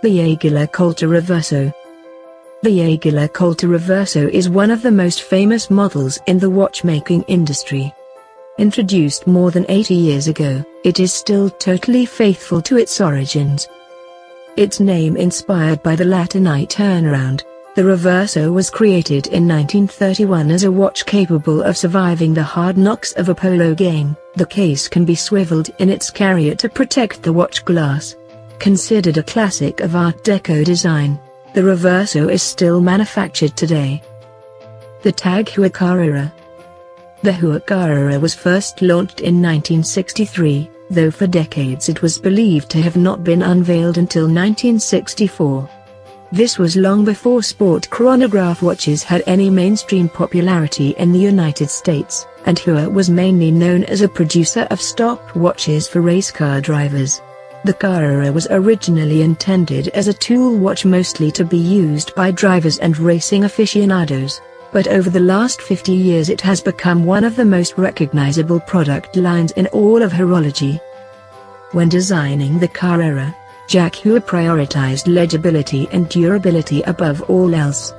The Jaeger-LeCoultre Reverso. The Jaeger-LeCoultre Reverso is one of the most famous models in the watchmaking industry. Introduced more than 80 years ago, it is still totally faithful to its origins. Its name inspired by the Latinite turnaround, the Reverso was created in 1931 as a watch capable of surviving the hard knocks of a polo game. The case can be swiveled in its carrier to protect the watch glass. Considered a classic of Art Deco design, the Reverso is still manufactured today. The tag Heuer Carrera. The Heuer Carrera was first launched in 1963, though for decades it was believed to have not been unveiled until 1964. This was long before sport chronograph watches had any mainstream popularity in the United States, and Heuer was mainly known as a producer of stopwatches for race car drivers. The Carrera was originally intended as a tool watch mostly to be used by drivers and racing aficionados, but over the last 50 years it has become one of the most recognizable product lines in all of horology. When designing the Carrera, Jacques Heuer prioritized legibility and durability above all else.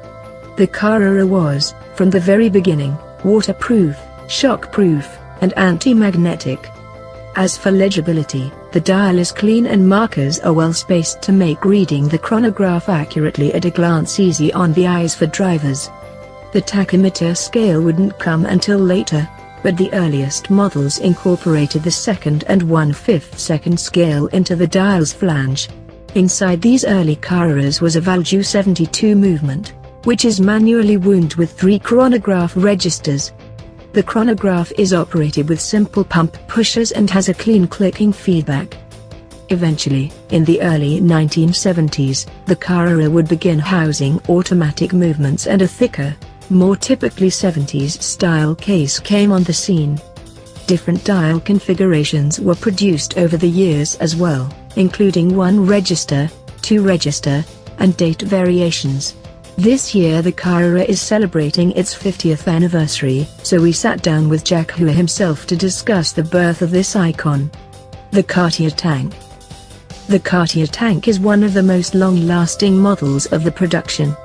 The Carrera was, from the very beginning, waterproof, shockproof, and anti-magnetic. As for legibility, the dial is clean and markers are well spaced to make reading the chronograph accurately at a glance easy on the eyes for drivers. The tachymeter scale wouldn't come until later, but the earliest models incorporated the 2 1/5 second scale into the dial's flange. Inside these early Carreras was a Valjoux 72 movement, which is manually wound with 3 chronograph registers. The chronograph is operated with simple pump pushers and has a clean clicking feedback. Eventually, in the early 1970s, the Carrera would begin housing automatic movements and a thicker, more typically 70s style case came on the scene. Different dial configurations were produced over the years as well, including 1 register, 2 register, and date variations. This year the Carrera is celebrating its 50th anniversary, so we sat down with Jacques Heuer himself to discuss the birth of this icon. The Cartier Tank. The Cartier Tank is one of the most long-lasting models of the production.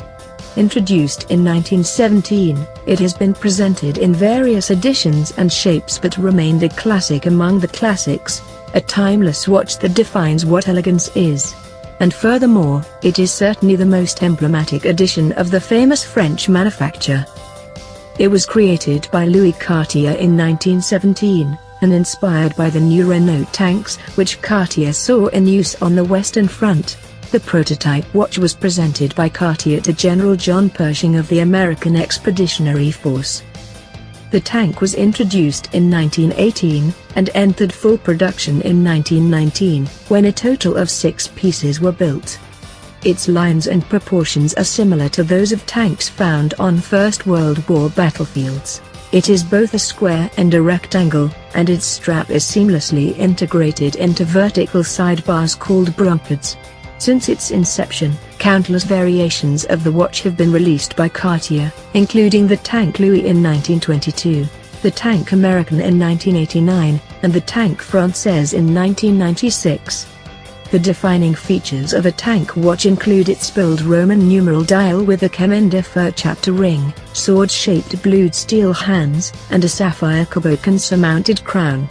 Introduced in 1917, it has been presented in various editions and shapes but remained a classic among the classics, a timeless watch that defines what elegance is. And furthermore, it is certainly the most emblematic edition of the famous French manufacturer. It was created by Louis Cartier in 1917, and inspired by the new Renault tanks which Cartier saw in use on the Western Front. The prototype watch was presented by Cartier to General John Pershing of the American Expeditionary Force. The tank was introduced in 1918, and entered full production in 1919, when a total of 6 pieces were built. Its lines and proportions are similar to those of tanks found on First World War battlefields. It is both a square and a rectangle, and its strap is seamlessly integrated into vertical sidebars called brompids. Since its inception, countless variations of the watch have been released by Cartier, including the Tank Louis in 1922, the Tank American in 1989, and the Tank Française in 1996. The defining features of a tank watch include its spilled Roman numeral dial with a Chemin de Fer chapter ring, sword-shaped blued steel hands, and a sapphire Cabochon surmounted crown.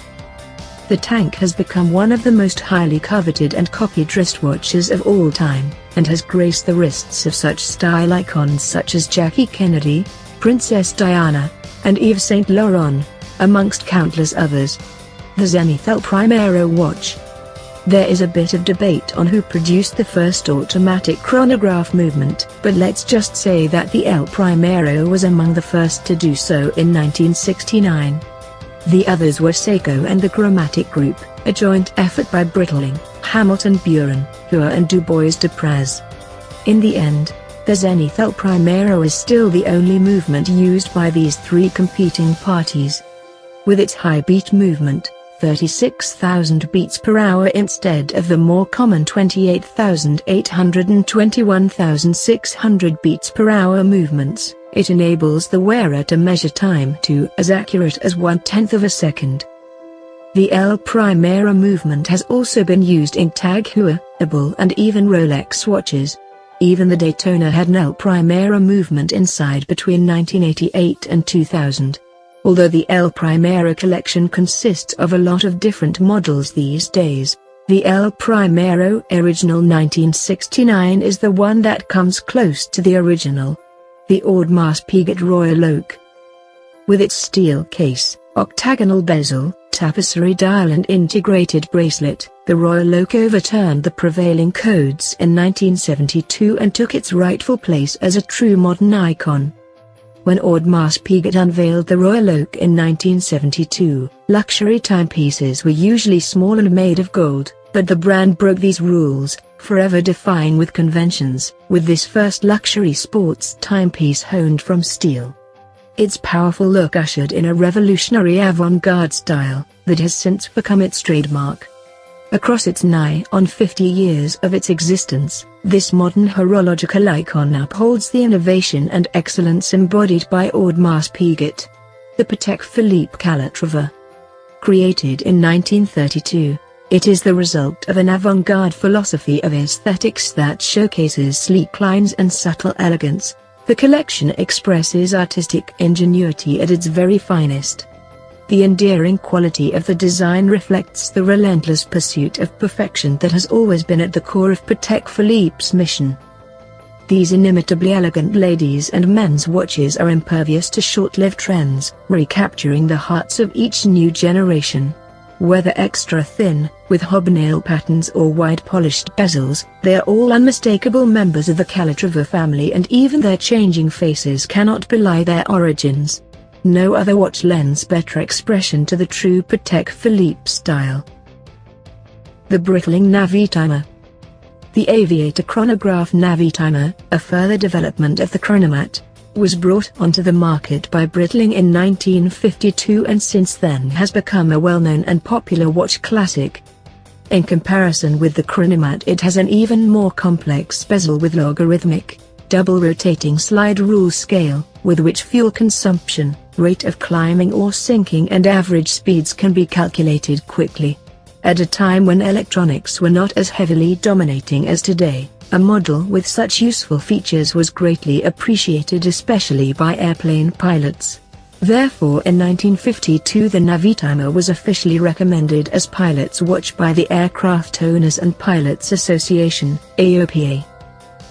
The Tank has become one of the most highly coveted and copied wristwatches of all time, and has graced the wrists of such style icons such as Jackie Kennedy, Princess Diana, and Yves Saint Laurent, amongst countless others. The Zenit El Primero watch. There is a bit of debate on who produced the first automatic chronograph movement, but let's just say that the El Primero was among the first to do so in 1969. The others were Seiko and the Chromatic Group, a joint effort by Breitling, Hamilton Buren, Heuer and Du Bois-de-Praz. In the end, the Zenit El Primero is still the only movement used by these 3 competing parties. With its high beat movement, 36,000 beats per hour instead of the more common 28,800 and 21,600 beats per hour movements, It enables the wearer to measure time to as accurate as 1/10 of a second. The El Primero movement has also been used in Tag Heuer, and even Rolex watches. Even the Daytona had an El Primero movement inside between 1988 and 2000. Although the El Primero collection consists of a lot of different models these days, the El Primero original 1969 is the one that comes close to the original. The Audemars Piguet Royal Oak. With its steel case, octagonal bezel, tapestry dial and integrated bracelet, the Royal Oak overturned the prevailing codes in 1972 and took its rightful place as a true modern icon. When Audemars Piguet unveiled the Royal Oak in 1972, luxury timepieces were usually small and made of gold, but the brand broke these rules, forever defying with conventions, with this first luxury sports timepiece honed from steel. Its powerful look ushered in a revolutionary avant-garde style, that has since become its trademark. Across its nigh on 50 years of its existence, this modern horological icon upholds the innovation and excellence embodied by Audemars Piguet. The Patek Philippe Calatrava. Created in 1932, it is the result of an avant-garde philosophy of aesthetics that showcases sleek lines and subtle elegance. The collection expresses artistic ingenuity at its very finest. The endearing quality of the design reflects the relentless pursuit of perfection that has always been at the core of Patek Philippe's mission. These inimitably elegant ladies' and men's watches are impervious to short-lived trends, recapturing the hearts of each new generation. Whether extra thin, with hobnail patterns or wide polished bezels, they are all unmistakable members of the Calatrava family, and even their changing faces cannot belie their origins. No other watch lends better expression to the true Patek Philippe style. The Breitling Navitimer. The aviator chronograph Navitimer, a further development of the chronomat, was brought onto the market by Breitling in 1952 and since then has become a well-known and popular watch classic. In comparison with the chronomat, it has an even more complex bezel with logarithmic, double-rotating slide rule scale, with which fuel consumption, rate of climbing or sinking and average speeds can be calculated quickly. At a time when electronics were not as heavily dominating as today, a model with such useful features was greatly appreciated, especially by airplane pilots. Therefore in 1952 the Navitimer was officially recommended as pilot's watch by the Aircraft Owners and Pilots Association, AOPA.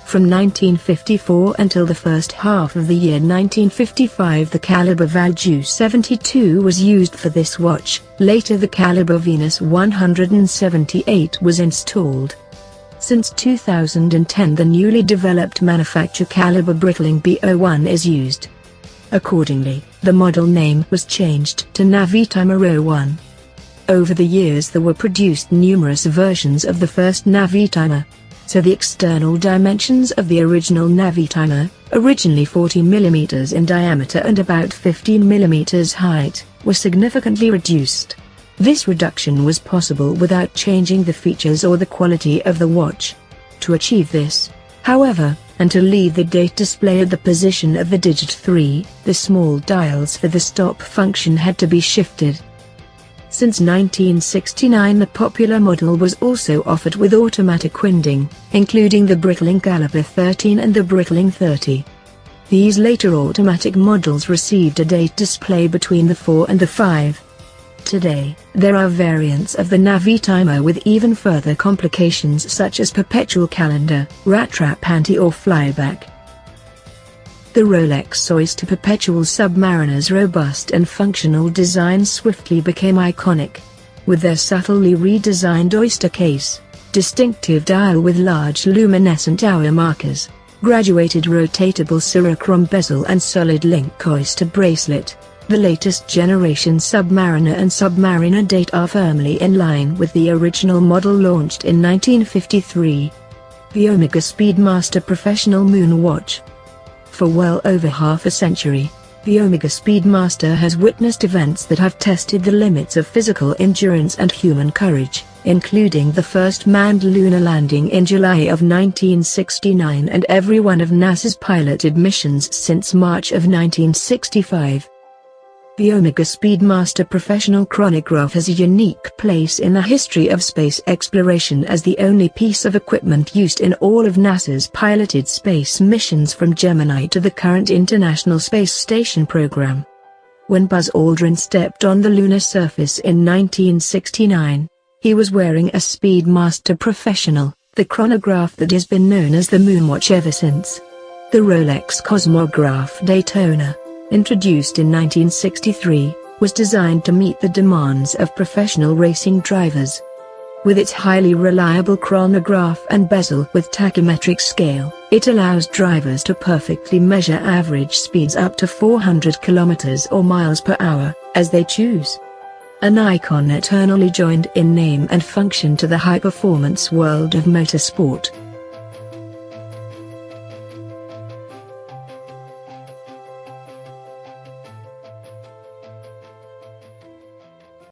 From 1954 until the first half of the year 1955 the caliber Valjoux 72 was used for this watch. Later the caliber Venus 178 was installed. Since 2010 the newly developed manufacture caliber Breitling B01 is used. Accordingly, the model name was changed to Navitimer 01. Over the years there were produced numerous versions of the first Navitimer. So the external dimensions of the original Navitimer, originally 40 mm in diameter and about 15 mm height, were significantly reduced. This reduction was possible without changing the features or the quality of the watch. To achieve this, however, and to leave the date display at the position of the digit 3, the small dials for the stop function had to be shifted. Since 1969 the popular model was also offered with automatic winding, including the Breitling Caliber 13 and the Breitling 30. These later automatic models received a date display between the 4 and the 5. Today, there are variants of the Navitimer with even further complications such as perpetual calendar, rat trap anti or flyback. The Rolex Oyster Perpetual Submariner's robust and functional design swiftly became iconic. With their subtly redesigned oyster case, distinctive dial with large luminescent hour markers, graduated rotatable Cerachrom bezel and solid link oyster bracelet, the latest generation Submariner and Submariner date are firmly in line with the original model launched in 1953. The Omega Speedmaster Professional Moon Watch. For well over half a century, the Omega Speedmaster has witnessed events that have tested the limits of physical endurance and human courage, including the first manned lunar landing in July of 1969 and every one of NASA's piloted missions since March of 1965. The Omega Speedmaster professional chronograph has a unique place in the history of space exploration as the only piece of equipment used in all of NASA's piloted space missions from Gemini to the current International Space Station program. When Buzz Aldrin stepped on the lunar surface in 1969, he was wearing a Speedmaster Professional, the chronograph that has been known as the Moonwatch ever since. The Rolex Cosmograph Daytona, introduced in 1963, was designed to meet the demands of professional racing drivers. With its highly reliable chronograph and bezel with tachymetric scale, it allows drivers to perfectly measure average speeds up to 400 kilometers or miles per hour, as they choose. An icon eternally joined in name and function to the high-performance world of motorsport.